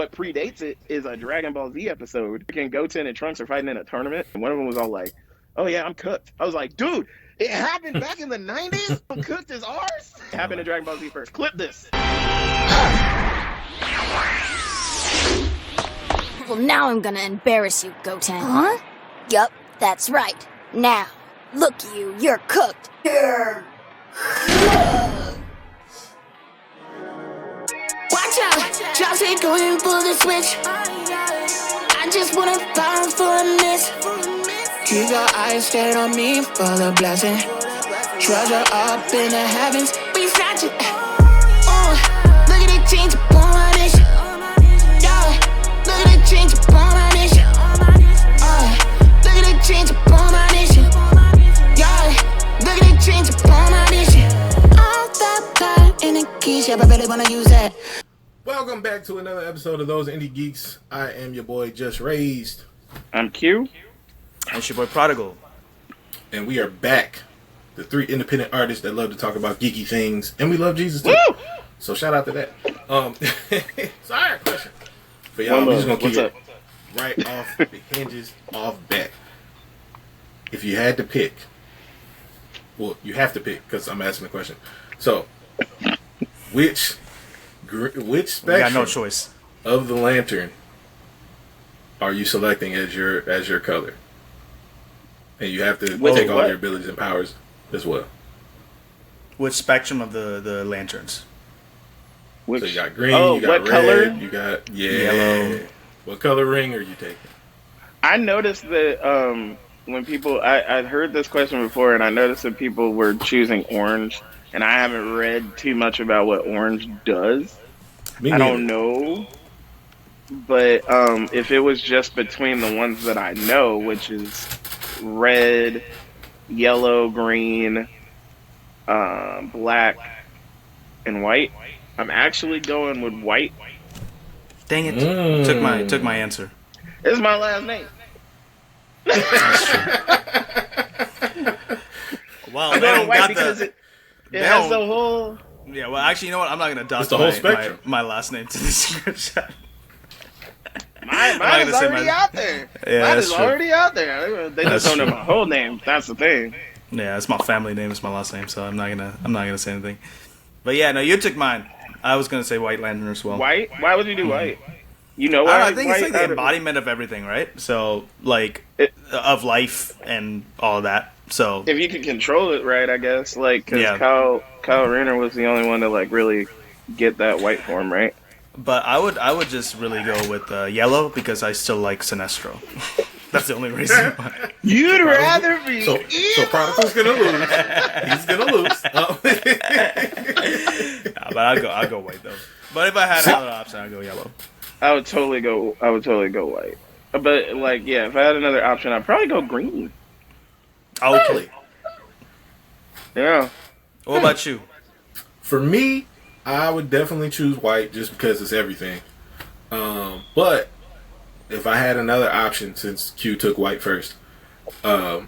What predates it is a Dragon Ball Z episode. Freaking Goten and Trunks are fighting in a tournament, and one of them was all like, "Oh yeah, I'm cooked." I was like, "Dude, it happened back in the '90s. I'm cooked as ours." It happened in Dragon Ball Z first. Clip this. Well, now I'm gonna embarrass you, Goten. Huh? Yup, that's right. Now, look you're cooked. Watch out! Chelsea going for the switch. I just wanna fall for a miss. Keep your eyes stayed on me for the blessing. Treasure up in the heavens, we snatch it. Look at the change upon my nation. Yeah, look at the change upon my nation. Look at the change upon my nation. Yeah, look at the change upon my nation. All that power in the keys, yeah, I really wanna use that. Welcome back to another episode of Those Indie Geeks. I am your boy Just Raised. I'm Q. And it's your boy Prodigal. And we are back. The three independent artists that love to talk about geeky things. And we love Jesus too. Woo! So shout out to that. Sorry, question. For y'all, we're just going to keep it right off the hinges, off bat. If you had to pick, well, you have to pick because I'm asking the question. So, which spectrum We got no choice of the lantern are you selecting as your color? And you have to take all your abilities and powers as well. Which spectrum of the lanterns? So you got green, you got what red, color? you got Yellow. What color ring are you taking? I noticed that when people, I heard this question before, and I noticed that people were choosing orange, and I haven't read too much about what orange does. Me I neither. don't know, but if it was just between the ones that I know, which is red, yellow, green, black, and white, I'm actually going with white. Dang it! Took my answer. It's my last name. Well, I'm they going don't white got because the. it they has don't- the whole. Yeah, well, actually, you know what? I'm not gonna It's dox the whole spectrum. my last name to the description. Mine not is gonna say already mine. out there. Yeah, Mine that's is true. already out there. They That's just don't know true. my whole name. That's the thing. Yeah, it's my family name. It's my last name, so I'm not gonna say anything. But yeah, no, you took mine. I was gonna say White Lantern as well. White? Why would you do white? You know I, why? don't know, I think white it's like the out of- embodiment of everything, right? So like of life and all of that. So If you can control it right, I guess. Like, because Yeah. Kyle Rayner was the only one to like really get that white form, right? But I would just really go with yellow because I still like Sinestro. That's the only reason why. You'd rather be So Prodigal's gonna lose. He's gonna lose. Nah, but I'll go white though. But if I had another option, I'd go yellow. I would totally go white. But like, yeah, if I had another option, I'd probably go green. Okay. Yeah. What about you? For me, I would definitely choose white just because it's everything. But if I had another option, since Q took white first, I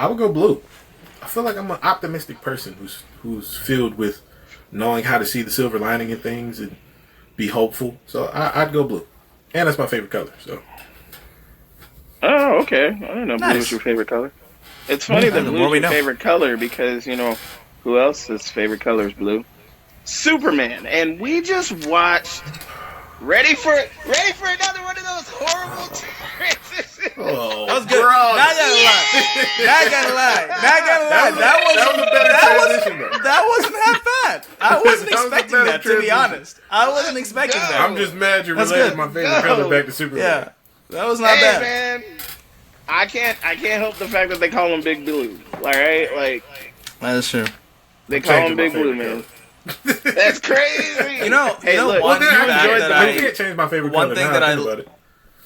would go blue. I feel like I'm an optimistic person who's filled with knowing how to see the silver lining in things and be hopeful. So I'd go blue, and that's my favorite color. So Oh, okay. I didn't know blue Nice. was your favorite color. It's funny that The blue more is we your know. favorite color because, you know, who else's favorite color is blue? Superman. And we just watched Ready for another one of those horrible transitions. oh, That was good. Not gonna lie. That wasn't half bad. I wasn't That was a expecting better that, to be transition. honest. I wasn't expecting go. that. I'm just mad you That's related good. my favorite color back to Superman. Yeah, that was not Hey, bad. man. I can't help the fact that they call him Big Blue. Right? Like, That's true. they call Changing him my Big Blue, favorite man. That's crazy. You know, Hey, look, one you fact enjoyed that the I movie. can't change my favorite One color. thing now that I I- think about it.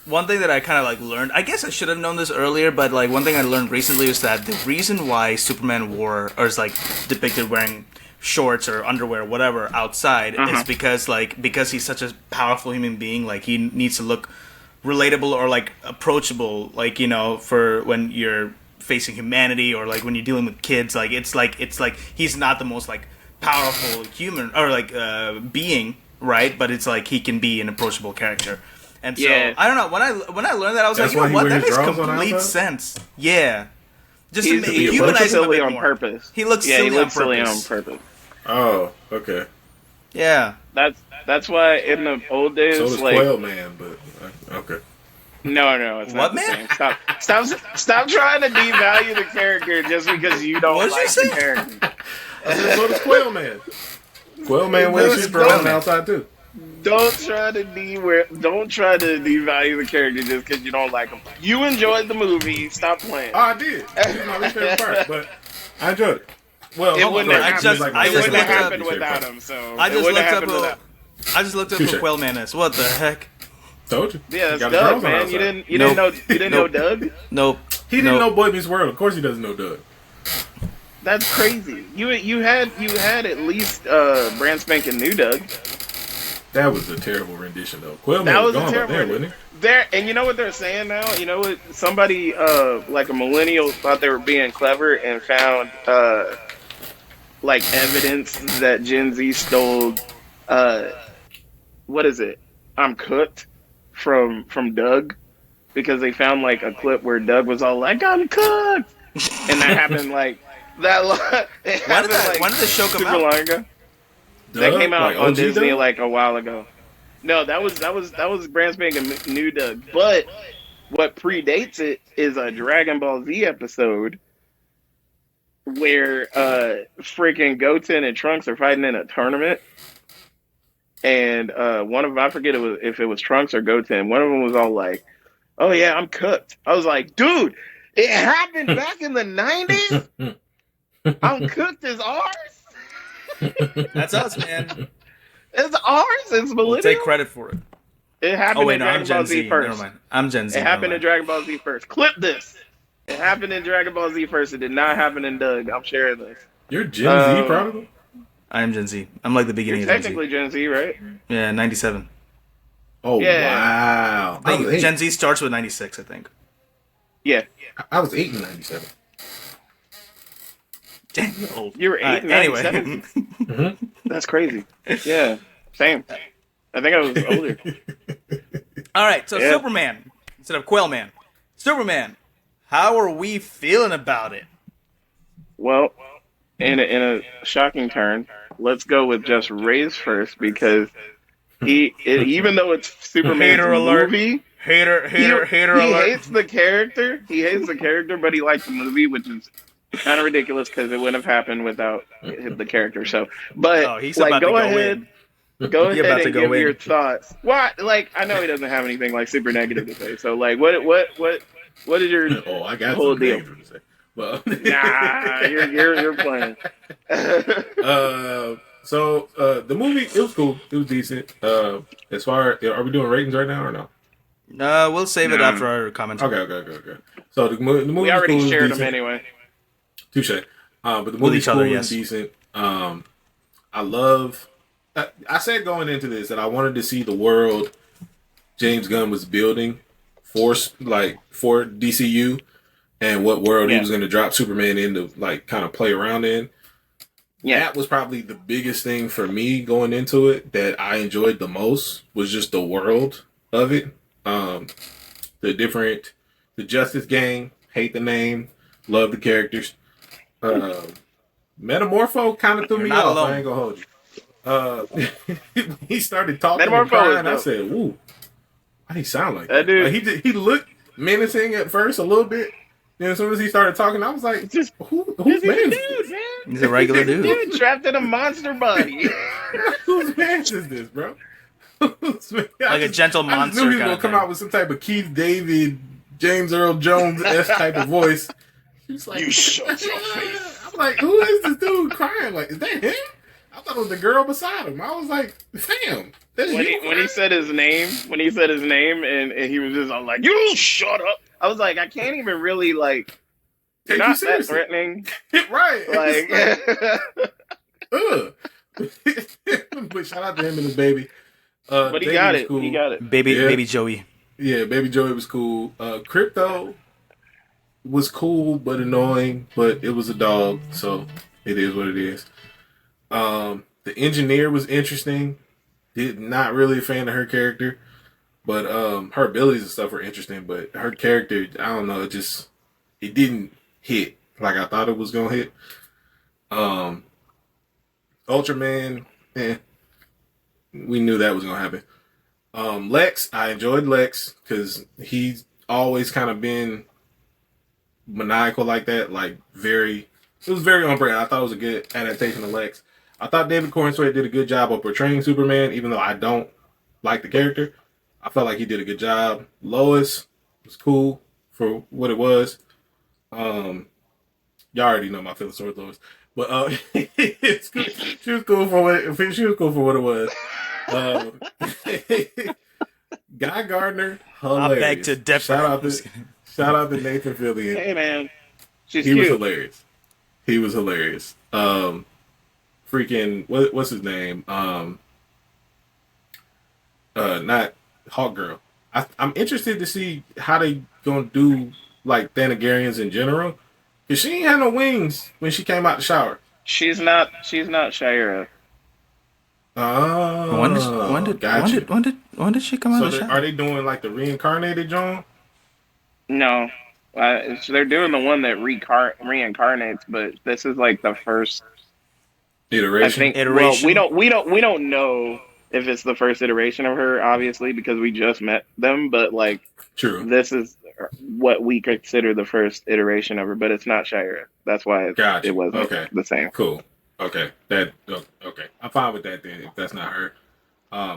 One thing that I kind of like learned, I guess I should have known this earlier, but like one thing I learned recently is that the reason why Superman wore or is like depicted wearing shorts or underwear, whatever, outside is because he's such a powerful human being. Like he needs to look relatable or like approachable, like, you know, for when you're facing humanity or like when you're dealing with kids. Like it's like he's not the most like powerful human or like being right? But it's like he can be an approachable character. And so Yeah. I don't know, when I learned that, I was That's like, you know why he what, that wears makes drawers on complete outside? sense. Yeah. Just He's to he looks humanize him a silly bit on more. purpose. He looks yeah, silly he looks on silly purpose. on purpose. Oh, okay. Yeah. That's why in the old days, So does like Quail Man, but okay. no, it's What, not the man? same. Stop trying to devalue the character just because you don't What'd you like say? the character. I said, so does Quail Man. Quail Man wears his Quail drawers on Man. outside too. Don't try to devalue the character just because you don't like him. You enjoyed the movie. Stop playing. Oh, I did. It was my least favorite part, but I enjoyed it. Well, It wouldn't have I happened. just- It I just wouldn't have looked up- happened without him. So I it just wouldn't looked have up happened who without. who Touche. Quail Man is. What the heck? Told you. Yeah, He that's got his Doug, drawers on man. outside. You Nope. didn't know Doug. Nope. He didn't know Boy Meets World. Of course, he doesn't know Doug. That's crazy. You had at least brand spanking new Doug. That was a terrible rendition, though. Quail That Man was was a gone by terrible then, wasn't he? There, and you know what they're saying now? You know what? Somebody, like a millennial, thought they were being clever and found, like evidence that Gen Z stole, what is it? I'm cooked from Doug, because they found like a clip where Doug was all like, "I'm cooked," and that happened like that. It When did happened, when did the show come super out? long ago. That Doug? came out Like on OG Disney Doug? like a while ago. No, that was brand spanking new Doug. But what predates it is a Dragon Ball Z episode where freaking Goten and Trunks are fighting in a tournament, and one of them, I forget if it was Trunks or Goten. One of them was all like, "Oh yeah, I'm cooked." I was like, "Dude, it happened back in the '90s. I'm cooked as ours. That's us, man. It's ours. It's millennial. We'll take credit for it. It happened Oh wait, in no, Dragon I'm Ball Gen Z Z. first. Never mind. I'm Gen Z. It happened never in Dragon Ball Z first. Clip this. It happened in Dragon Ball Z first. It did not happen in Doug. I'm sharing this. You're Gen Z, probably? mind. I am Gen Z. I'm like the beginning You're of Gen Z. technically Gen Z, right? Yeah, 97. Oh, Yeah. wow. I I was think 8. Gen Z starts with 96, I think. Yeah. I was 8 in 97. Dang, you're old. You were 8 in Anyway. 97? That's crazy. Yeah. Same. I think I was older. All right, so Yeah. Superman instead of Quail Man. Superman, how are we feeling about it? Well, in a shocking turn, let's go with just Ray's first, because even though it's Superman's Hater alert. movie, Hater he alert. hates the character. He hates the character, but he likes the movie, which is kind of ridiculous because it wouldn't have happened without the character. So, but Oh, he's about like, to go go ahead, in. go He ahead about to and go give in. your thoughts. Why? Like, I know he doesn't have anything like super negative to say. So, like, what is your Oh, I got whole some deal? negative to say. Well, Nah, you're playing. So the movie, it was cool. It was decent. As far, are we doing ratings right now or no? We'll save it No. after our commentary. Okay. So the movie We was already cool, shared it was them decent. anyway. Touche. But the With movie's each other, cool, yes. and decent. I love. I said going into this that I wanted to see the world James Gunn was building for DCU, and what world he Yeah. was going to drop Superman in to like kind of play around in. Yeah. That was probably the biggest thing for me going into it that I enjoyed the most was just the world of it. The Justice Gang, hate the name, love the characters. Metamorpho kind of threw You're me not off. alone. I ain't gonna hold you. He started talking and Metamorpho crying. I is dope. said, "Ooh, why he sound like That that?" dude- Like, he looked menacing at first a little bit. Then as soon as he started talking, I was like, Just whose man is dude, this? man. He's a regular dude. Dude trapped in a monster body. Whose man is this, bro?" Like a gentle I just knew monster he was kind gonna of come thing. out with some type of Keith David, James Earl Jones type of voice. He's like, You shut your face. I'm like, who is this dude crying? Like, is that him? I thought it was the girl beside him. I was like, damn, that's when you. he said his name, and he was just all like, "You shut up." I was like, I can't even really like. Take You're you not that seriously. threatening. Right? Like, Ugh. But shout out to him and his baby. but he Davey got was it. cool. He got it. Baby Joey. Yeah, Baby Joey was cool. Crypto was cool but annoying, but it was a dog, so it is what it is. The engineer was interesting. not really a fan of her character. But her abilities and stuff were interesting. But her character, I don't know, it didn't hit like I thought it was gonna hit. Ultraman, we knew that was gonna happen. Lex, I enjoyed Lex because he's always kind of been maniacal like that. It was very on brand. I thought it was a good adaptation of Lex. I thought David Corenswet did a good job of portraying Superman, even though I don't like the character. I felt like he did a good job. Lois was cool for what it was. Y'all already know my feelings towards Lois, but it's cool. She was cool for what it was. Guy Gardner, hilarious. I beg to differ. Shout out to Nathan Fillion. Hey man, he was hilarious. He was hilarious. Freaking what's his name? Not Hawk Girl. I'm interested to see how they gonna do like Thanagarians in general, cause she ain't had no wings when she came out the shower. She's not Shira. Oh, when did she come out of the shower? Are they doing like the reincarnated John? No, they're doing the one that reincarnates, but this is like the first iteration. Well, we don't know if it's the first iteration of her, obviously, because we just met them. But like, true, this is what we consider the first iteration of her, but it's not Shira. That's why it wasn't the same. Cool. Okay, okay. I'm fine with that then. If that's not her,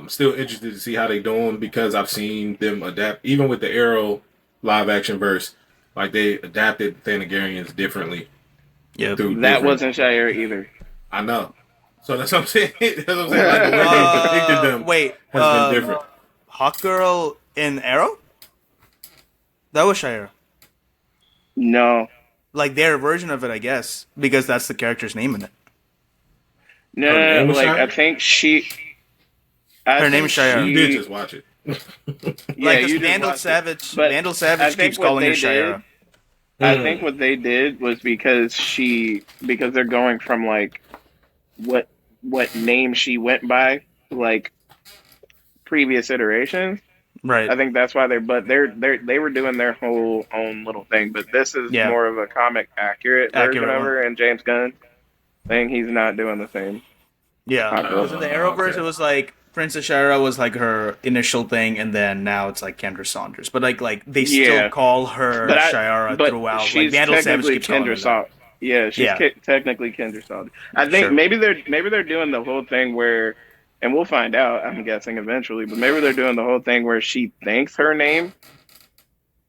still interested to see how they doing because I've seen them adapt, even with the Arrow live action verse. Like they adapted Thanagarians differently. Yeah, that wasn't Shira either. I know. So that's what I'm saying. Like the way they depicted them has been different. Hawk Girl in Arrow? That was Shira. No. Like their version of it, I guess, because that's the character's name in it. No, I think her name is Shira. You did just watch it. Yeah, Vandal Savage keeps calling her Shira. I think what they did was because they're going from like what name she went by, like previous iterations. Right. I think that's why they were doing their whole own little thing, but this is more of a comic accurate version of her, and James Gunn thing, he's not doing the same. Yeah. Because in the Arrowverse, it was like Princess Shira was like her initial thing, and then now it's like Kendra Saunders. But like they still call her Shira throughout. She's like Vandal Savage keeps Kendra Saunders. Yeah, she's technically Kendra Saunders. I think maybe they're doing the whole thing where, and we'll find out, I'm guessing eventually, but maybe they're doing the whole thing where she thinks her name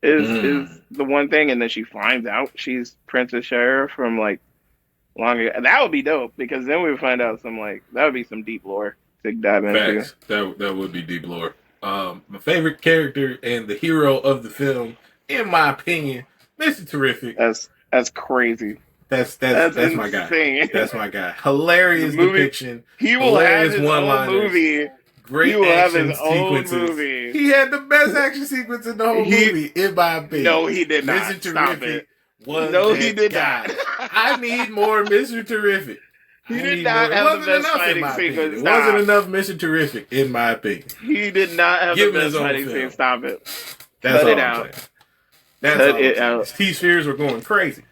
is the one thing, and then she finds out she's Princess Shira from like long ago. That would be dope, because then we would find out that would be some deep lore to dive into. Facts. That would be deep lore. My favorite character and the hero of the film, in my opinion, Mr. Terrific. That's crazy. That's my guy. That's my guy. Hilarious depiction. He will have his own movie. Great action sequences. He had the best action sequence in the whole movie, in my opinion. No, he did not. Mr. Terrific was he did guy. not. I need more Mr. Terrific. He did not have the best fighting sequence. It wasn't enough Mr. Terrific, in my opinion. He did not have the best fighting scene. Stop it. Cut it out. Cut it out. T-Spheres were going crazy.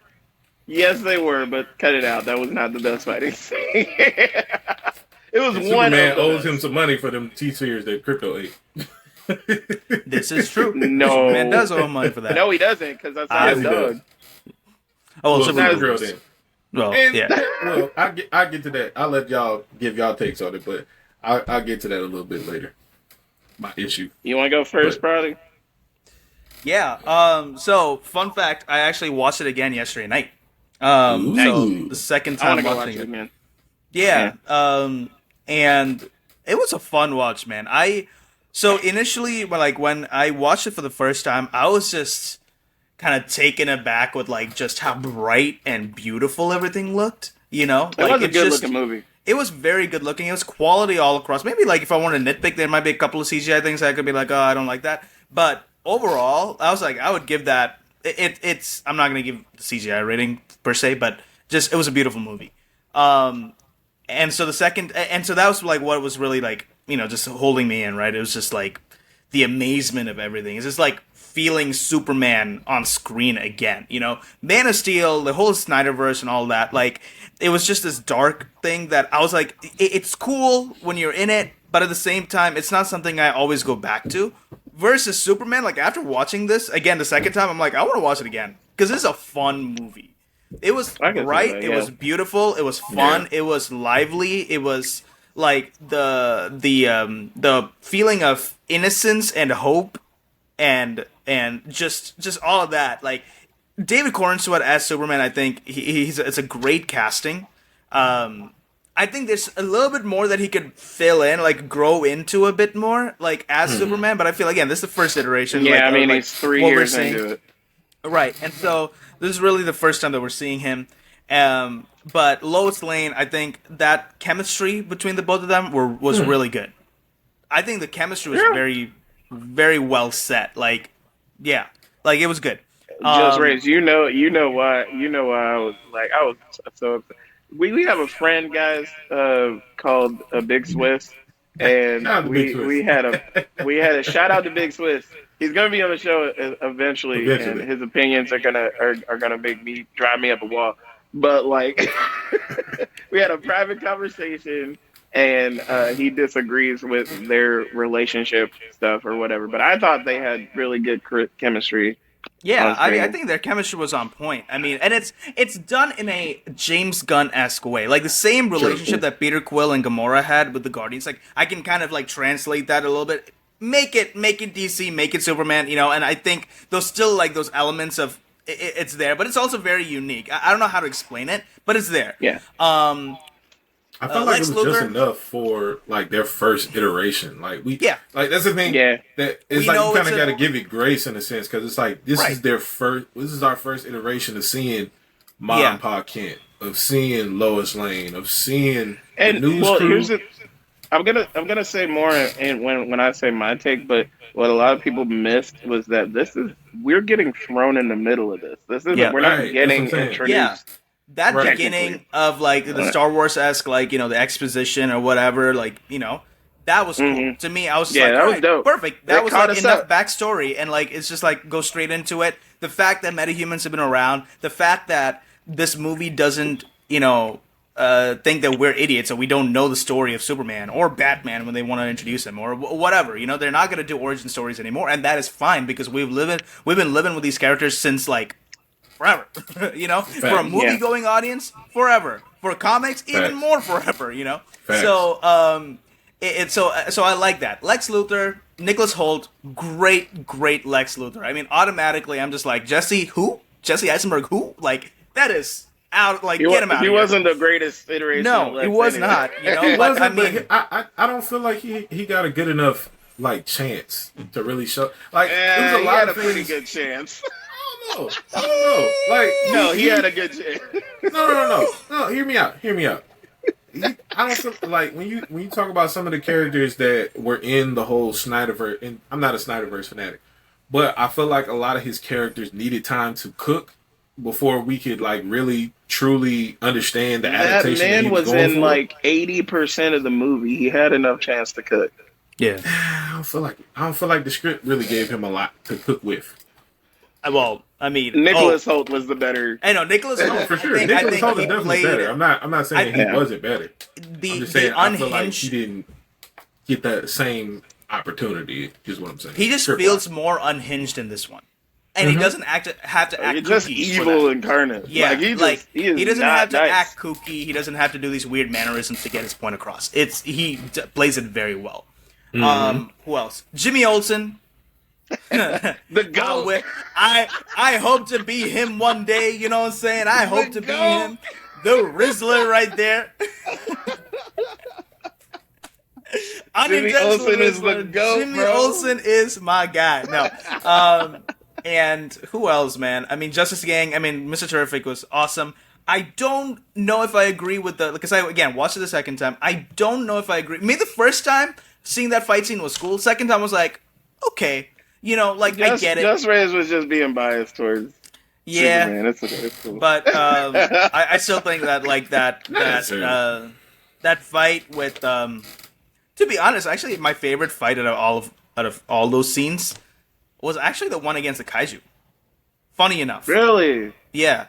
Yes, they were, but cut it out. That was not the best fighting scene. It was one. Superman owes him some money for them T-Spheres that Crypto ate. This is true. No. Superman does owe him money for that. No, he doesn't, because that's not his dog. Oh, well, Supergirl then. Well, Well, I'll get to that. I'll let y'all give y'all takes on it, but I'll get to that a little bit later. My issue. You want to go first, probably? Yeah. So, fun fact, I actually watched it again yesterday night. So the second time watching it, man. Yeah. And it was a fun watch, man. So initially, when I watched it for the first time, I was just kind of taken aback with like just how bright and beautiful everything looked. You know, it was a good looking movie. It was very good looking. It was quality all across. Maybe like if I want to nitpick, there might be a couple of CGI things I could be like, oh, I don't like that. But overall, I was like, I would give that. It's. I'm not gonna give the CGI rating per se, but just it was a beautiful movie. And so that was like what was really like just holding me in, right? It was just like the amazement of everything. It's just like feeling Superman on screen again, Man of Steel, the whole Snyderverse and all that, like, it was just this dark thing that I was like, it's cool when you're in it, but at the same time, it's not something I always go back to. Versus Superman, like, after watching this, again, the second time, I'm like, I want to watch it again, because this is a fun movie. It was bright, it was beautiful, it was fun, it was lively, it was, like, the feeling of innocence and hope, and just all of that. Like, David Corenswet as Superman, I think it's a great casting. I think there's a little bit more that he could fill in, like grow into a bit more, like as Superman. But I feel, again, this is the first iteration. Yeah, like, he's 3 years into it. Right, and so this is really the first time that we're seeing him. But Lois Lane, I think that chemistry between the both of them was really good. I think the chemistry was very, very well set. Like, yeah, like it was good. Just Reyes, you know why I was so upset. We have a friend, guys, called Big Swiss, and we had a shout out to Big Swiss. He's gonna be on the show eventually. And his opinions are gonna make me drive me up a wall. But like, we had a private conversation, and he disagrees with their relationship stuff or whatever. But I thought they had really good chemistry. Yeah, I think their chemistry was on point. I mean, and it's done in a James Gunn-esque way. Like, the same relationship that Peter Quill and Gamora had with the Guardians. Like, I can kind of, like, translate that a little bit. Make it DC, make it Superman, and I think those still, like, those elements of it's there, but it's also very unique. I don't know how to explain it, but it's there. Yeah. I felt like it was just enough for like their first iteration. Like like that's the thing. Yeah, that it's like you kind of got to give it grace in a sense, because it's like this is their first. This is our first iteration of seeing Ma and Pa Kent, of seeing Lois Lane, of seeing the news crew. I'm gonna say more, and when I say my take, but what a lot of people missed was that we're getting thrown in the middle of this. We're not getting introduced. Yeah. That beginning of, like, the Star Wars-esque, like, the exposition or whatever, like, that was cool. To me, I was like, that was dope. Perfect. That was, like, enough backstory, and, like, it's just, like, go straight into it. The fact that metahumans have been around, the fact that this movie doesn't, think that we're idiots and we don't know the story of Superman or Batman when they want to introduce him or whatever. They're not going to do origin stories anymore, and that is fine, because we've been living with these characters since, like, forever, for a movie-going audience, forever. For comics, even more forever, So, so I like that. Lex Luthor, Nicholas Hoult, great Lex Luthor. I mean, automatically, I'm just like, Jesse Eisenberg, who? Like, that is out. Like, get him out. He wasn't the greatest iteration. No, he was not. But I mean, I don't feel like he got a good enough like chance to really show. Like, there was a lot of things. Pretty good chance. I don't know. Like, no, he had a good chance. No. Hear me out. I don't feel like when you talk about some of the characters that were in the whole Snyderverse, and I'm not a Snyderverse fanatic, but I feel like a lot of his characters needed time to cook before we could like really truly understand the adaptation. That man was in like 80% of the movie. He had enough chance to cook. Yeah, I don't feel like the script really gave him a lot to cook with. Well, I mean, Nicholas Hoult was the better. I know Nicholas Hoult for sure. Nicholas Hoult is definitely better. I'm not saying he wasn't better. I'm just saying I feel like he didn't get that same opportunity. Is what I'm saying. He just feels more unhinged in this one, and he doesn't have to act. He's just evil incarnate. Yeah, he doesn't have to act kooky. He doesn't have to do these weird mannerisms to get his point across. He plays it very well. Who else? Jimmy Olsen. The GOAT. I hope to be him one day, you know what I'm saying? I hope to be him. The Rizzler right there. Jimmy Olsen is the GOAT, Jimmy Olsen is my guy. No. And who else, man? I mean, Justice Gang, Mr. Terrific was awesome. I don't know if I agree with because I, again, watched it the second time. I don't know if I agree. Maybe the first time, seeing that fight scene was cool. Second time was like, okay. I get it. Just Reyes was just being biased towards Superman. It's cool. But I still think that that fight with to To be honest, actually, my favorite fight out of all those scenes was actually the one against the kaiju. Funny enough. Really? Yeah.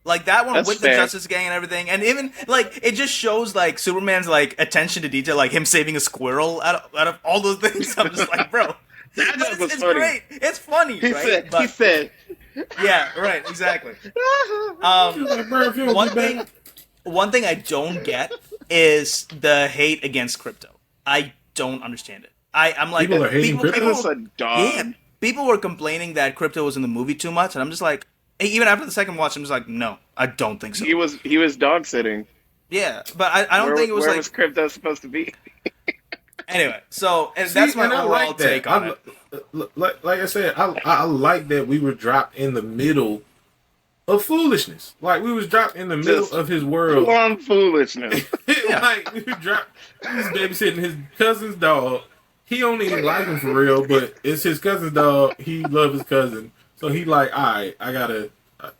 Like that one That's with fair. the Justice Gang and everything, and even like it just shows like Superman's like attention to detail, like him saving a squirrel out of all those things. I'm just like, bro, was it's funny. great. It's funny, He right? said. Yeah, right, exactly. One thing I don't get is the hate against crypto. I don't understand it. I'm like, People are hating crypto? It's a dog. Yeah, people were complaining that crypto was in the movie too much, and I'm just like, even after the second watch, I'm just like, no, I don't think so. He was dog sitting. Yeah, but I don't think it was where like. was crypto supposed to be? Anyway, so and that's my overall take on it. Like I said, I like that we were dropped in the middle of foolishness. Like we was dropped in the middle Just of his world. Long foolishness. Like we dropped. He's babysitting his cousin's dog. He don't even like him for real, but it's his cousin's dog. He loves his cousin, so he like, all right, I gotta.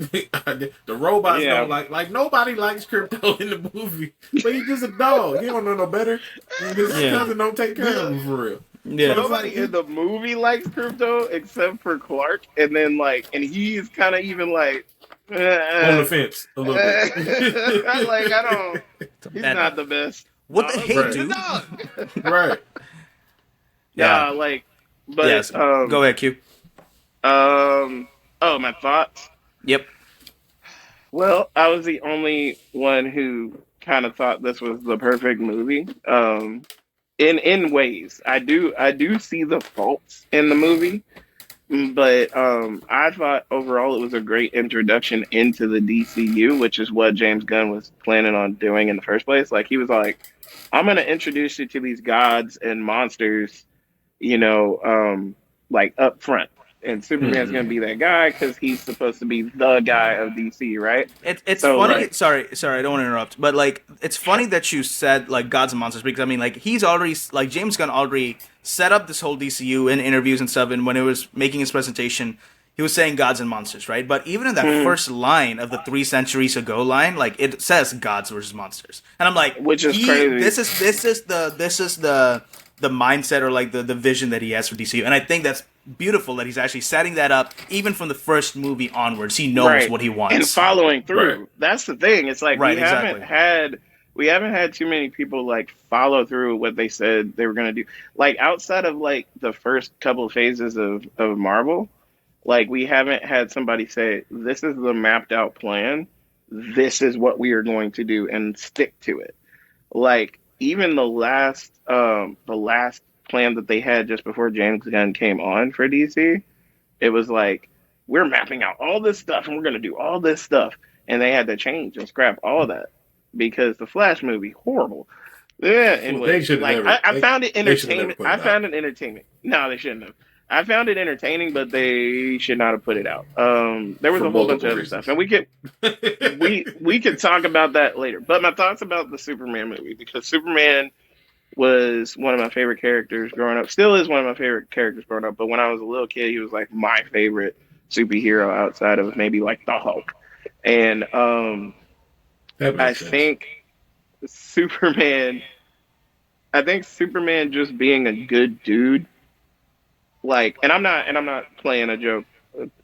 The robots don't like nobody likes crypto in the movie, but he's just a dog. He don't know no better. And his cousin don't take care of him for real. Yeah. So nobody in the movie likes crypto except for Clark, and then and he's kind of even like On the fence a little bit. I don't. He's not the best. What the hate, Right. dude? Right. Yeah, but Yes. Go ahead, Q. Oh, my thoughts. Yep. Well, I was the only one who kind of thought this was the perfect movie. In ways, I do see the faults in the movie, but I thought overall it was a great introduction into the DCU, which is what James Gunn was planning on doing in the first place. Like he was like, I'm going to introduce you to these gods and monsters, like up front. And Superman's going to be that guy because he's supposed to be the guy of DC, right? It's So, funny. like- Sorry, I don't want to interrupt, but like it's funny that you said like gods and monsters because I mean like he's already like James Gunn already set up this whole DCU in interviews and stuff, and when it was making his presentation, he was saying gods and monsters, right? But even in that first line of the 3 centuries ago line, like it says gods versus monsters, and I'm like, Which is crazy. This is the mindset or like the vision that he has for DCU, and I think that's beautiful that he's actually setting that up even from the first movie onwards. He knows what he wants and following through. Right. That's the thing. It's like Right, we haven't had too many people like follow through what they said they were going to do. Like outside of like the first couple phases of Marvel, like we haven't had somebody say this is the mapped out plan. This is what we are going to do and stick to it. Like even the last plan that they had just before James Gunn came on for DC, it was like, we're mapping out all this stuff and we're going to do all this stuff. And they had to change and scrap all of that because the Flash movie, horrible. Yeah, anyway, I found it entertaining. I found it entertaining. No, they shouldn't have. I found it entertaining, but they should not have put it out. There was a whole bunch of other stuff, and we could talk about that later. But my thoughts about the Superman movie, because Superman was one of my favorite characters growing up. Still is one of my favorite characters growing up. But when I was a little kid, he was like my favorite superhero outside of maybe like the Hulk. And I think Superman just being a good dude. Like, and I'm not playing a joke.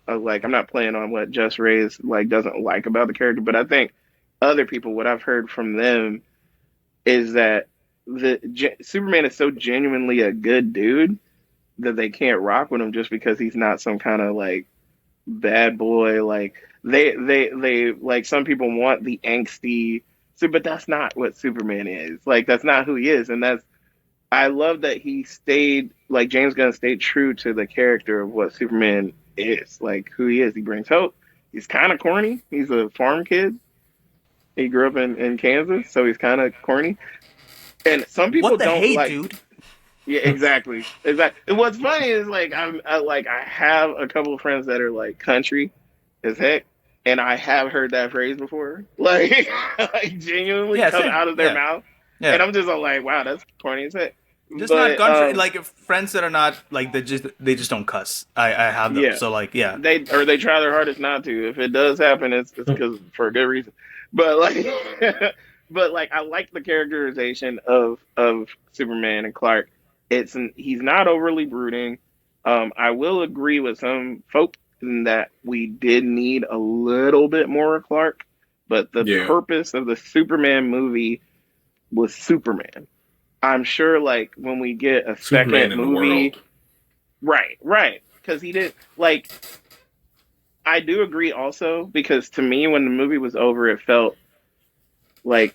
Like, I'm not playing on what Just Ray's like doesn't like about the character. But I think other people, what I've heard from them, is that Superman is so genuinely a good dude that they can't rock with him just because he's not some kind of like bad boy. Like they like some people want the angsty, but that's not what Superman is. Like that's not who he is, and I love that he stayed, like James Gunn stayed true to the character of what Superman is, like who he is. He brings hope. He's kind of corny. He's a farm kid. He grew up in Kansas, so he's kind of corny. And some people what the don't hate, like. Dude? Yeah, exactly. And what's funny is like I have a couple of friends that are like country as heck, and I have heard that phrase before, like genuinely come out of their mouth, and I'm just like, wow, that's corny as heck. Just not country, like friends that are not like they just don't cuss. I have them, so like they try their hardest not to. If it does happen, it's because for a good reason. But like, but like I like the characterization of Superman and Clark. He's not overly brooding. I will agree with some folk in that we did need a little bit more of Clark, but the purpose of the Superman movie was Superman. I'm sure, like when we get a Superman second in the movie, world. right, because he did like. I do agree also because to me, when the movie was over, it felt like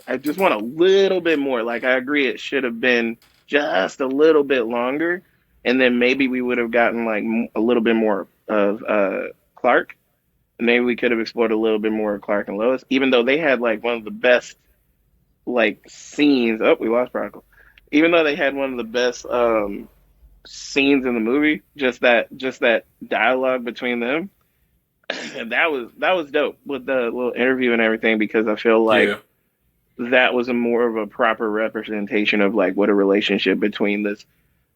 I just want a little bit more. Like I agree, it should have been just a little bit longer, and then maybe we would have gotten like a little bit more of Clark. Maybe we could have explored a little bit more of Clark and Lois, even though they had like one of the best like scenes. Oh, we lost Chronicle. Even though they had one of the best scenes in the movie, just that dialogue between them, and that was dope with the little interview and everything because I feel like that was a more of a proper representation of like what a relationship between this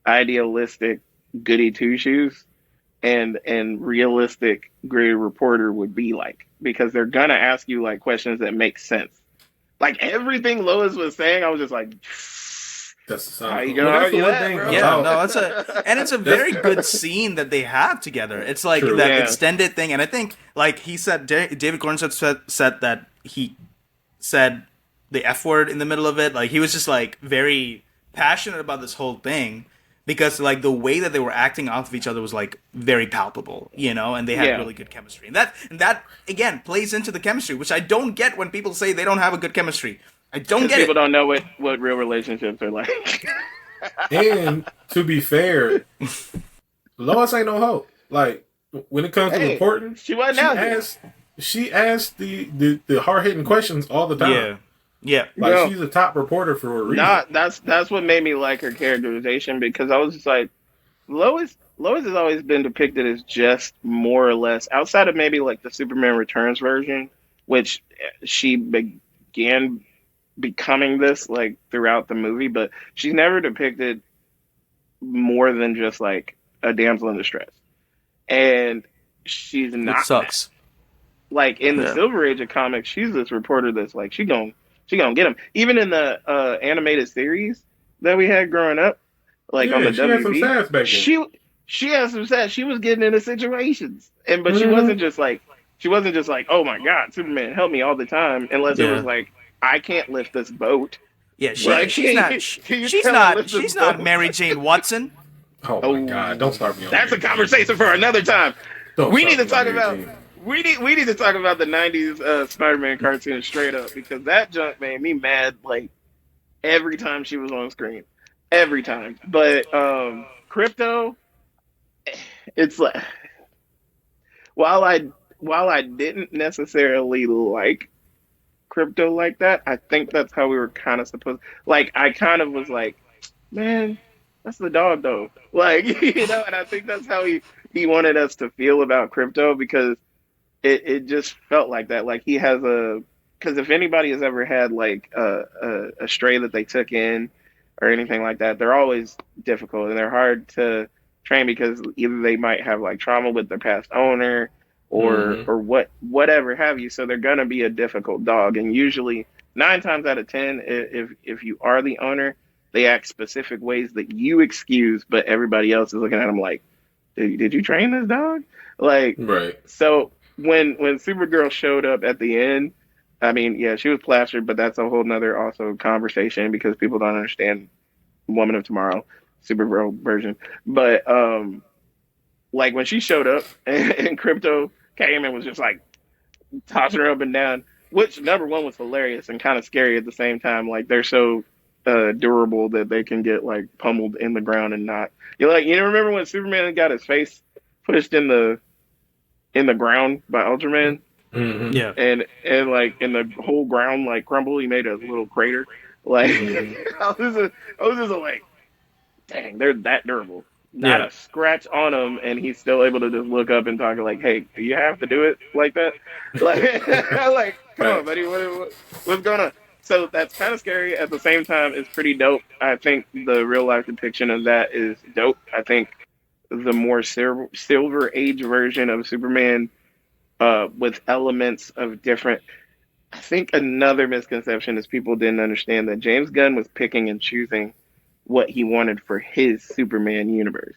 idealistic goody two shoes and realistic gritty reporter would be like because they're gonna ask you like questions that make sense. Like everything Lois was saying, I was just like, that's the sound. how you gonna argue that, bro? Yeah, no, it's a very good scene that they have together. It's like that extended thing, and I think like he said, David Cornsett said that he said the F word in the middle of it. Like he was just like very passionate about this whole thing because like the way that they were acting off of each other was like very palpable, you know, and they had really good chemistry. And that again plays into the chemistry, which I don't get when people say they don't have a good chemistry. I don't get people don't know what real relationships are like. And to be fair, Lois ain't no hoe. Like when it comes to reporting, she asks the hard hitting questions all the time. Yeah. Like she's a top reporter for a reason. That's what made me like her characterization because I was just like, Lois has always been depicted as just more or less outside of maybe like the Superman Returns version, which she began becoming this like throughout the movie, but she's never depicted more than just like a damsel in distress. And she's not. It sucks. Like in the Silver Age of comics, she's this reporter that's like she gonna get him. Even in the animated series that we had growing up, like on the WB, she has some sass. She was getting into situations, but she wasn't just like oh my god, Superman, help me all the time, unless it was like I can't lift this boat. Yeah, she's not Mary Jane Watson. Oh my god, don't start me on that's Mary a conversation for another time. We need to talk about Jane. we need to talk about the 90s Spider-Man cartoon straight up because that junk made me mad like every time she was on screen. Every time. But Crypto, it's like while I didn't necessarily like Crypto like that, I think that's how we were kind of supposed. Like I kind of was like, man, that's the dog though. Like you know, and I think that's how he wanted us to feel about Crypto because it just felt like that. Like he has because if anybody has ever had like a stray that they took in or anything like that, they're always difficult and they're hard to train because either they might have like trauma with their past owner or whatever have you. So they're gonna be a difficult dog, and usually 9 times out of 10, if you are the owner, they act specific ways that you excuse, but everybody else is looking at them like, did you train this dog? Like, right. So when Supergirl showed up at the end, I mean, yeah, she was plastered, but that's a whole nother also conversation because people don't understand Woman of Tomorrow, Supergirl version. But like when she showed up and Crypto came and was just like tossing her up and down, which number one was hilarious and kind of scary at the same time. Like they're so durable that they can get like pummeled in the ground and not. You remember when Superman got his face pushed in the ground by Ultraman? Mm-hmm. Yeah, and like in the whole ground like crumble, he made a little crater. Like I was just like, dang, they're that durable. Not a scratch on him, and he's still able to just look up and talk like, "Hey, do you have to do it like that?" Like, come on, buddy, what's going on? So that's kind of scary. At the same time, it's pretty dope. I think the real life depiction of that is dope. I think the more Silver Age version of Superman, with elements of different. I think another misconception is people didn't understand that James Gunn was picking and choosing what he wanted for his Superman universe.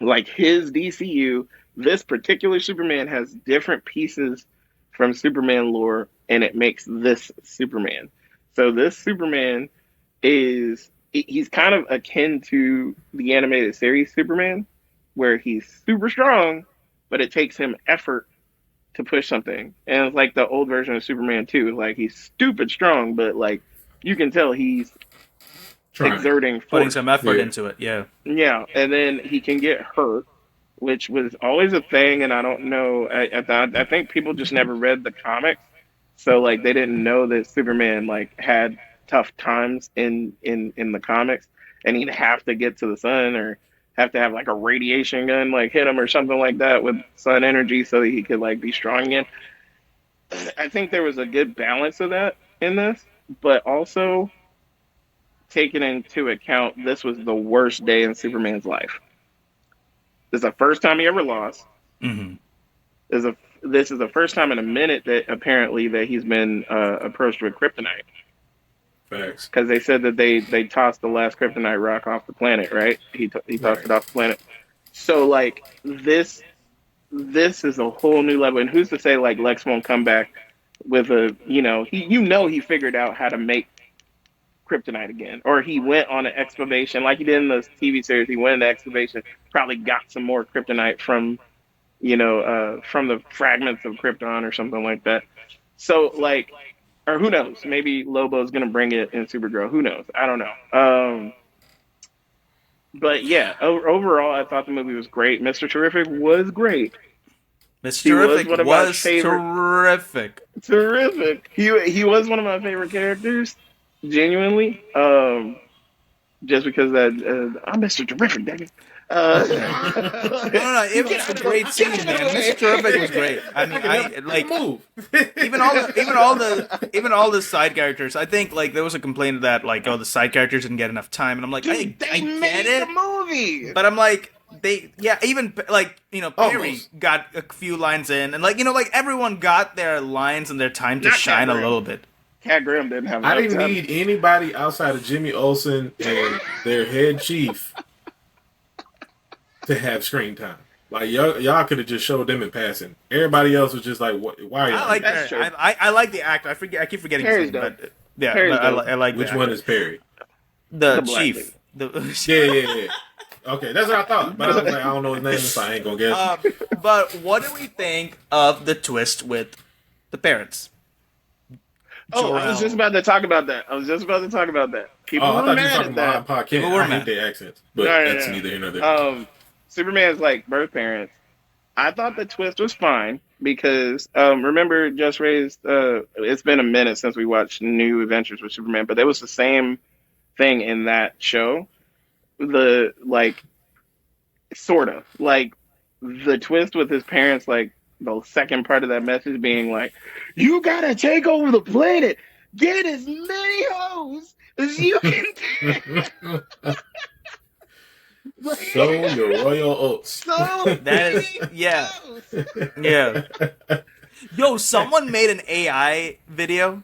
Like his DCU, this particular Superman has different pieces from Superman lore, and it makes this Superman. So this Superman he's kind of akin to the animated series Superman, where he's super strong, but it takes him effort to push something. And it's like the old version of Superman too. Like he's stupid strong, but like you can tell he's exerting force. Putting some effort into it, yeah. Yeah, and then he can get hurt, which was always a thing, and I don't know. I think people just never read the comics, so like they didn't know that Superman like had tough times in the comics, and he'd have to get to the sun or have to have like a radiation gun like hit him or something like that with sun energy so that he could like be strong again. I think there was a good balance of that in this, but also taking into account this was the worst day in Superman's life. This is the first time he ever lost. Mm-hmm. This is the first time in a minute that apparently that he's been approached with kryptonite. Facts. Because they said that they tossed the last kryptonite rock off the planet, right? He tossed it off the planet. So like this is a whole new level. And who's to say like Lex won't come back with he figured out how to make kryptonite again, or he went on an excavation like he did in the TV series. He went on the excavation, probably got some more kryptonite from the fragments of Krypton or something like that. So like. Or who knows? Maybe Lobo's going to bring it in Supergirl. Who knows? I don't know. But yeah, overall, I thought the movie was great. Mr. Terrific was great. Mr. Terrific was terrific. Terrific. He was one of my favorite characters, genuinely. Just because I'm Mr. Terrific, dang it. No, it was a great scene, man. Mr. Terrific was great. I mean, even all the side characters. I think like there was a complaint that like the side characters didn't get enough time, and I'm like, I get it, the movie, but I'm like even like Perry got a few lines in, and like everyone got their lines and their time to shine a little bit. Cat Graham didn't have. I didn't need anybody outside of Jimmy Olsen and their head chief to have screen time. Like y'all could have just showed them in passing. Everybody else was just like, "Why are you?" I like that. I like the actor. I keep forgetting his name, but yeah, I like. Which one is Perry? The chief. Yeah. Okay, that's what I thought. But I was like, I don't know his name, so I ain't gonna guess. But what do we think of the twist with the parents? Oh, I was just about to talk about that. People were mad at that. I hate their accents, but that's neither here nor there. Superman's like birth parents. I thought the twist was fine because remember, Just Raised. It's been a minute since we watched New Adventures with Superman, but there was the same thing in that show. The sorta like the twist with his parents, like the second part of that message being like, "You gotta take over the planet, get as many hoes as you can." Sow your royal oats. That is, yeah. Yo, someone made an AI video,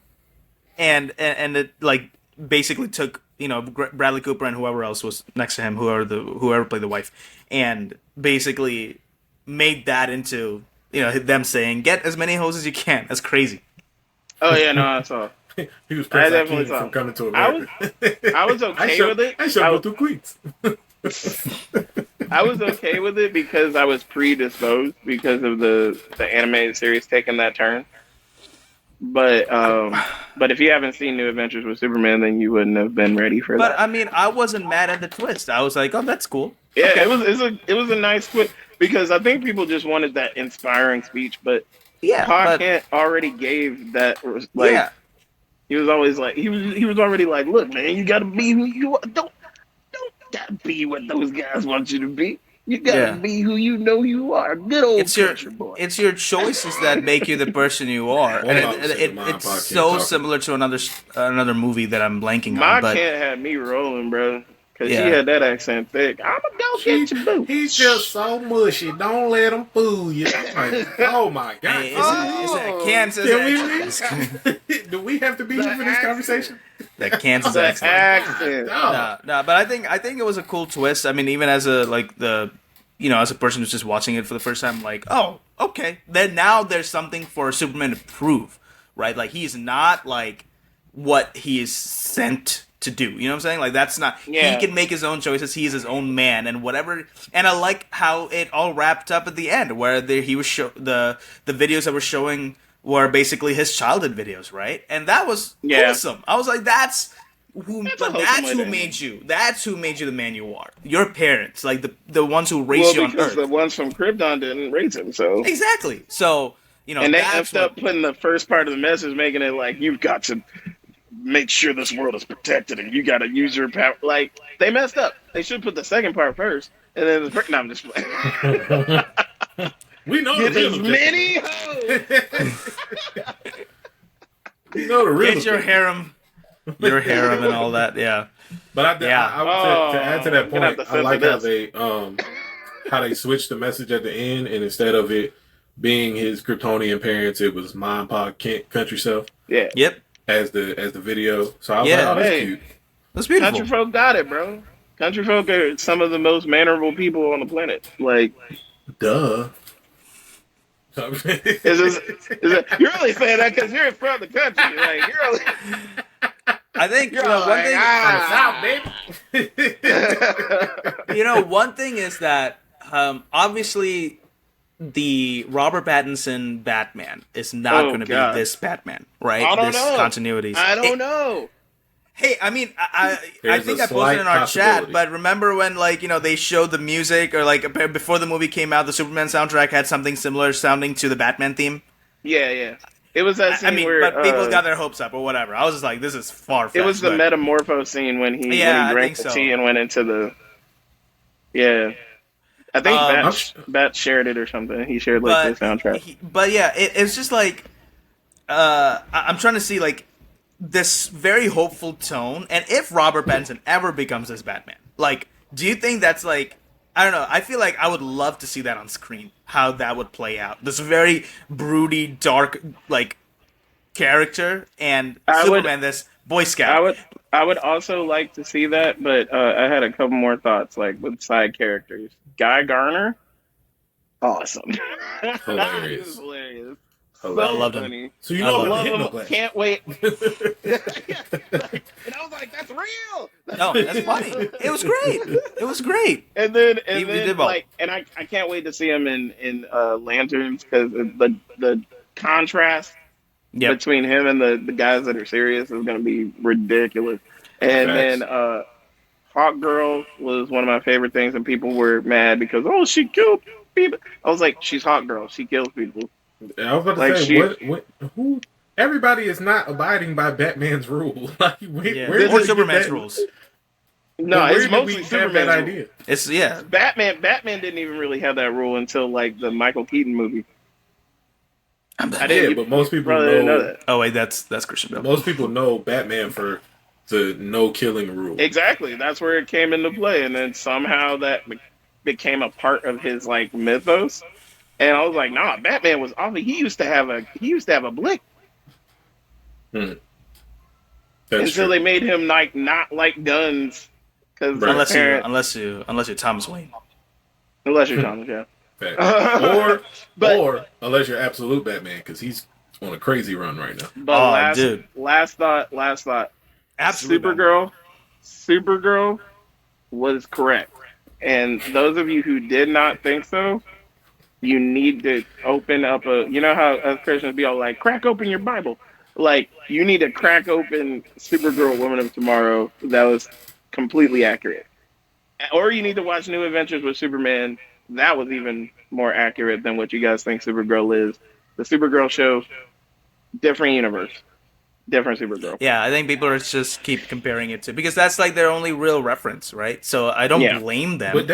and it like basically took Bradley Cooper and whoever else was next to him, whoever played the wife, and basically made that into them saying, "Get as many hoes as you can." That's crazy. Oh yeah, no, I saw. He was definitely from Coming to America. I was okay with it. I showed two tweets. I was okay with it because I was predisposed because of the animated series taking that turn. But if you haven't seen New Adventures with Superman, then you wouldn't have been ready for that. But I mean, I wasn't mad at the twist. I was like, "Oh, that's cool." Yeah, okay. it was a nice twist because I think people just wanted that inspiring speech. But Pa Kent already gave that. He was always like he was already like, "Look, man, you got to be who you are. Don't gotta be what those guys want you to be. You gotta be who you know you are. Good old country boy. It's your choices that make you the person you are. And it's so similar to another movie that I'm blanking on. But Kent had me rolling, bro. because she had that accent thick. I'm gonna go get your boo. He's just so mushy. Don't let him fool you. Like, oh my God! Hey, it's a Kansas accent. Do we have to be here for this conversation? That Kansas The accent. accent. No, but I think it was a cool twist. I mean, even as a as a person who's just watching it for the first time, like, oh, okay. Then now there's something for Superman to prove, right? Like, he's not like what he is sent to do. You know what I'm saying? Like, that's not. Yeah. He can make his own choices. He is his own man, and whatever. And I like how it all wrapped up at the end, where he was the videos that were showing were basically his childhood videos, right? And that was awesome. I was like, that's who made you. That's who made you the man you are. Your parents, like the ones who raised you on Earth. Because the ones from Krypton didn't raise him, so exactly. So and they effed up putting the first part of the message, making it like you've got to make sure this world is protected, and you got to use your power. Like, they messed up. They should put the second part first, and then the first. No, I'm just playing. We know Get the as rhythm. many hoes. We know the rhythm. get your harem and all that. Yeah. But I to add to that I'm gonna have point, to I like censor how they switched the message at the end, and instead of it being his Kryptonian parents, it was mom, pop, country stuff. Yeah. Yep. As the video. So I was Yeah. like, oh, that's Hey. cute. That's beautiful. Country folk got it, bro. Country folk are some of the most mannerable people on the planet. Like, Duh. is you're really saying that because you're from the country. Like, you're really, I think you're one like, thing. One thing is that obviously the Robert Pattinson Batman is not going to be this Batman, right? I don't this know. continuity. I don't know. Hey, I mean, I There's think a I posted in our slight chat, possibility. but remember when, they showed the music, or, before the movie came out, the Superman soundtrack had something similar sounding to the Batman theme? Yeah. It was that scene where... but people got their hopes up, or whatever. I was just like, this is far-fetched. It was the but... Metamorpho scene when he I drank think the so. tea and went into the... Yeah. I think Bat shared it or something. He shared, the soundtrack. It's just like... I'm trying to see, this very hopeful tone, and if Robert Pattinson ever becomes this Batman, do you think that's I don't know, I feel like I would love to see that on screen, how that would play out. This very broody, dark, character, and Superman, this Boy Scout. I would also like to see that, but I had a couple more thoughts, with side characters. Guy Garner, awesome. Hilarious. Hilarious. I loved him. Funny. So you I know love about the Love him. Hypnoblast. Can't wait. And I was like, that's real. No, that's funny. It was great. It was great. And then He did well. I can't wait to see him in Lanterns, because the contrast Yep. between him and the guys that are serious is going to be ridiculous. And Facts. then Hawk Girl was one of my favorite things, and people were mad because she killed people. I was like, she's Hawk Girl. She kills people. I was about to say, who? Everybody is not abiding by Batman's rule. Or Superman's rules. No, Where it's did mostly we have Superman's that rule. idea? It's Batman didn't even really have that rule until the Michael Keaton movie. I didn't. But most people probably didn't know know. that. Oh wait, that's Christian Bale. Most people know Batman for the no killing rule. Exactly. That's where it came into play, and then somehow that became a part of his mythos. And I was like, nah, Batman was awful. He used to have a blick. That's Until true. they made him not like guns, because Unless you're Thomas Wayne. unless you're Thomas, yeah. Fact. But- or unless you're absolute Batman, because he's on a crazy run right now. But dude. last thought. Absolutely. Supergirl was correct. And those of you who did not think so, you need to open up you know how as Christians be all like, crack open your Bible. You need to crack open Supergirl Woman of Tomorrow. That was completely accurate. Or you need to watch New Adventures with Superman. That was even more accurate than what you guys think Supergirl is. The Supergirl show, different universe. Different Supergirl. Yeah, I think people are just keep comparing it to, because that's their only real reference, right? So I don't blame them. But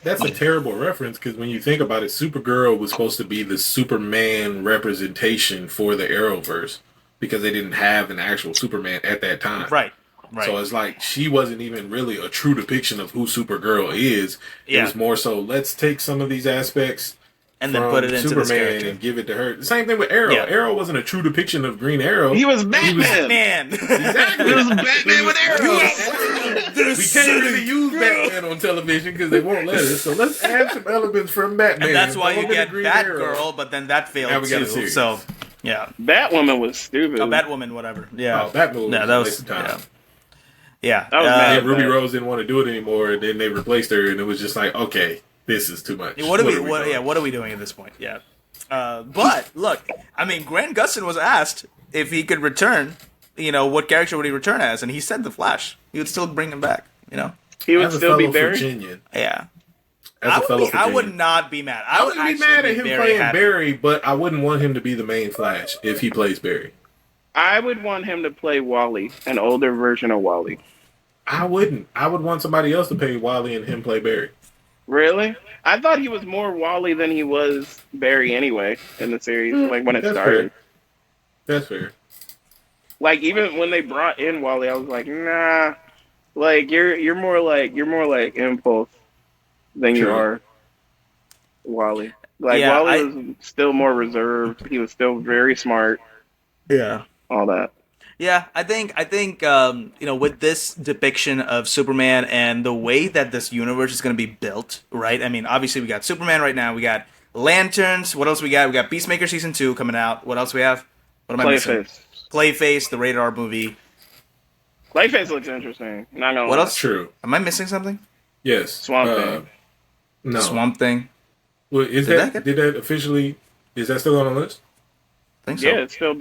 that's a terrible reference, because when you think about it, Supergirl was supposed to be the Superman representation for the Arrowverse, because they didn't have an actual Superman at that time. Right. Right. So it's like she wasn't even really a true depiction of who Supergirl is. It was more so, let's take some of these aspects and then put it into Superman this character and give it to her. The same thing with Arrow. Yeah. Arrow wasn't a true depiction of Green Arrow. He was Batman. Man. Exactly. He was Batman with arrows. We can't really use Batman on television because they won't let us. So let's add some elements from Batman. And that's why you get Green Arrow. Batgirl, but then that failed Now we got a too. series. So, yeah. Batwoman was stupid. Oh, Batwoman, whatever. Yeah. Oh, Batwoman Yeah, was that a was waste of time. Yeah. That was mad. And Ruby Rose didn't want to do it anymore, and then they replaced her, and it was just like, okay, this is too much. What are we doing at this point? Yeah. But look, I mean, Grant Gustin was asked if he could return. You know, what character would he return as? And he said the Flash. He would still bring him back. You know, He would As a still be fellow Barry. Virginian, yeah. as a fellow I would Virginian. not be mad. I wouldn't be mad at him playing happy. Barry, but I wouldn't want him to be the main Flash if he plays Barry. I would want him to play Wally, an older version of Wally. I wouldn't. I would want somebody else to play Wally and him play Barry. Really? I thought he was more Wally than he was Barry anyway in the series, like when it That's started. Fair. That's fair. Like even when they brought in Wally, I was like, nah. Like you're more like Impulse than you True. are Wally. Like Yeah, Wally was still more reserved. He was still very smart. Yeah. All that. Yeah, I think you know, with this depiction of Superman and the way that this universe is going to be built, right? I mean, obviously we got Superman right now. We got Lanterns. What else we got? We got Peacemaker season 2 coming out. What else we have? What am I missing? Clayface. Clayface, the rated R movie. Clayface looks interesting. Not gonna What lie. else? True. Am I missing something? Yes. Swamp Thing. No. Swamp Thing. Well, did that officially? Is that still on the list? I think so. Yeah, it's still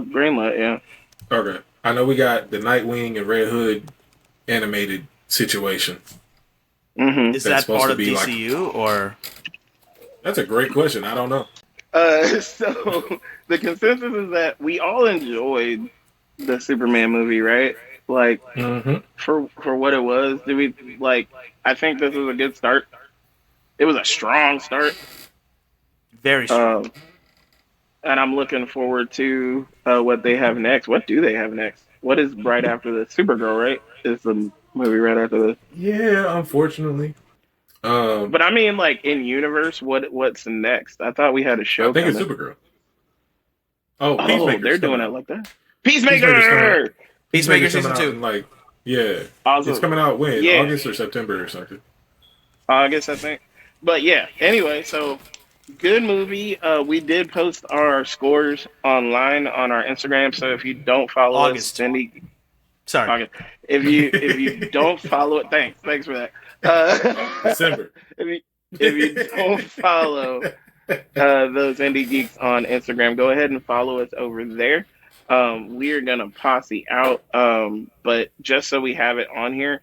greenlit. Yeah. Okay. I know we got the Nightwing and Red Hood animated situation. Mm-hmm. Is That's that part supposed of to be like- DCU or? That's a great question. I don't know. So the consensus is that we all enjoyed the Superman movie, right? Like Mm-hmm. for what it was. Did we like? I think this was a good start. It was a strong start. Very strong. And I'm looking forward to what they have next. What do they have next? What is right after this? Supergirl, right? Is the movie right after this? Yeah, unfortunately. But I mean, like in universe, what's next? I thought we had a show. I think it's coming. Supergirl. Oh, Oh, Peacemaker's they're doing coming it out. like that. Peacemaker's coming Peacemaker. out. Peacemaker Peacemaker's season coming out 2. in, like, yeah. Also, It's coming out when? Yeah. August or September or something. August, I think. But yeah. Anyway, so good movie. We did post our scores online on our Instagram. So if you don't follow August. us, Cindy. Sorry. August. If you don't follow it, thanks for that. December. If you don't follow those Indie Geeks on Instagram, go ahead and follow us over there. We are gonna posse out, but just so we have it on here,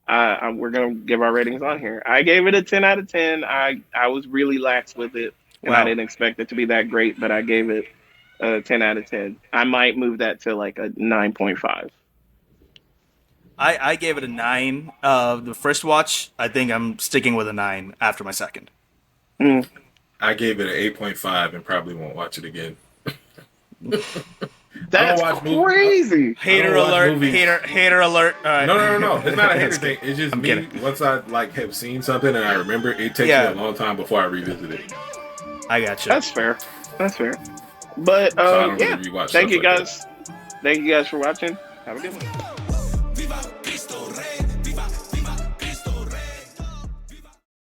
we're gonna give our ratings on here. I gave it a 10 out of 10. I was really lax with it, and Wow. I didn't expect it to be that great, but I gave it a 10 out of 10. I might move that to like a 9.5. I gave it a 9. The first watch, I think I'm sticking with a 9 after my second. I gave it an 8.5 and probably won't watch it again. That's watch movies. crazy. Hater watch alert! movies. Hater alert! All right. No. It's not a hater thing. It's just I'm me. kidding. Once I like have seen something and I remember, it takes Yeah. me a long time before I revisit it. I got you. That's fair. But I don't yeah, really rewatch thank stuff you like guys. Thank you guys for watching. Have a good one.